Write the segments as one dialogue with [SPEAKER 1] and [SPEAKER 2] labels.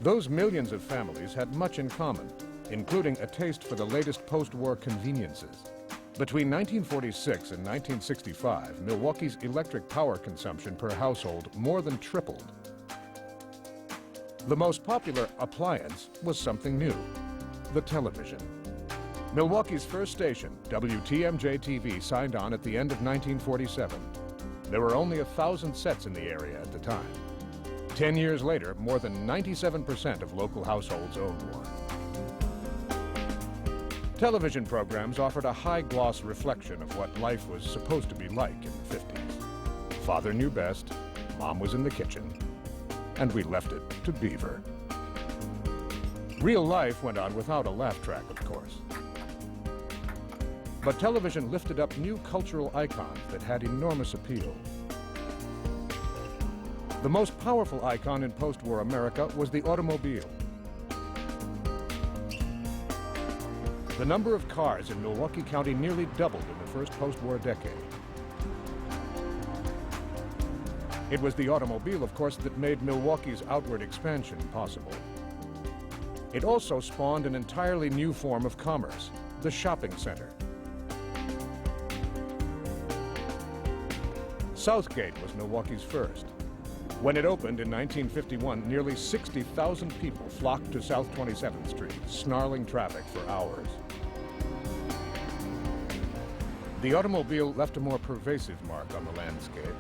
[SPEAKER 1] Those millions of families had much in common, including a taste for the latest post-war conveniences. Between 1946 and 1965, Milwaukee's electric power consumption per household more than tripled. The most popular appliance was something new, the television. Milwaukee's first station, WTMJ-TV, signed on at the end of 1947. There were only 1,000 sets in the area at the time. 10 years later, more than 97% of local households owned one. Television programs offered a high-gloss reflection of what life was supposed to be like in the 50s. Father knew best, Mom was in the kitchen, and we left it to Beaver. Real life went on without a laugh track, of course. But television lifted up new cultural icons that had enormous appeal. The most powerful icon in post-war America was the automobile. The number of cars in Milwaukee County nearly doubled in the first post-war decade. It was the automobile, of course, that made Milwaukee's outward expansion possible. It also spawned an entirely new form of commerce, the shopping center. Southgate was Milwaukee's first. When it opened in 1951, nearly 60,000 people flocked to South 27th Street, snarling traffic for hours. The automobile left a more pervasive mark on the landscape.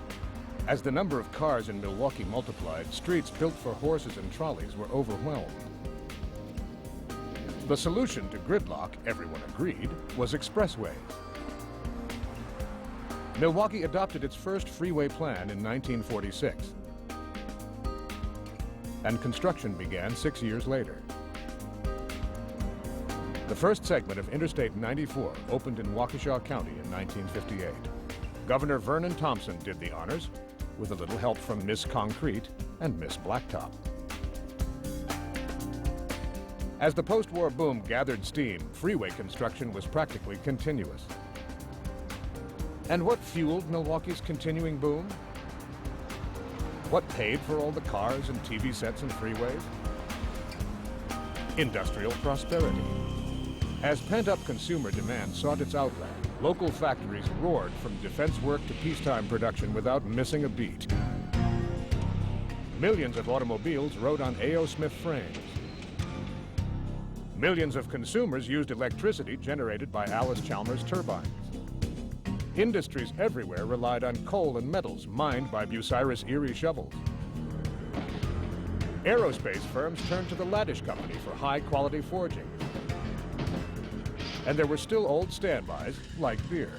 [SPEAKER 1] As the number of cars in Milwaukee multiplied, streets built for horses and trolleys were overwhelmed. The solution to gridlock, everyone agreed, was expressways. Milwaukee adopted its first freeway plan in 1946. And construction began 6 years later. The first segment of Interstate 94 opened in Waukesha County in 1958. Governor Vernon Thompson did the honors, with a little help from Miss Concrete and Miss Blacktop. As the post-war boom gathered steam, freeway construction was practically continuous. And what fueled Milwaukee's continuing boom? What paid for all the cars and TV sets and freeways? Industrial prosperity. As pent-up consumer demand sought its outlet, local factories roared from defense work to peacetime production without missing a beat. Millions of automobiles rode on A.O. Smith frames. Millions of consumers used electricity generated by Alice Chalmers turbines. Industries everywhere relied on coal and metals mined by Bucyrus Erie shovels. Aerospace firms turned to the Laddish Company for high-quality forging. And there were still old standbys, like beer.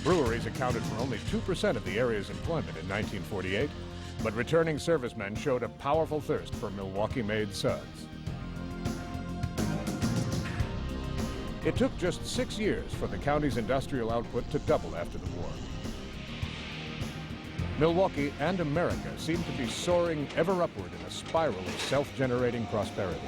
[SPEAKER 1] Breweries accounted for only 2% of the area's employment in 1948, but returning servicemen showed a powerful thirst for Milwaukee-made suds. It took just 6 years for the county's industrial output to double after the war. Milwaukee and America seemed to be soaring ever upward in a spiral of self-generating prosperity.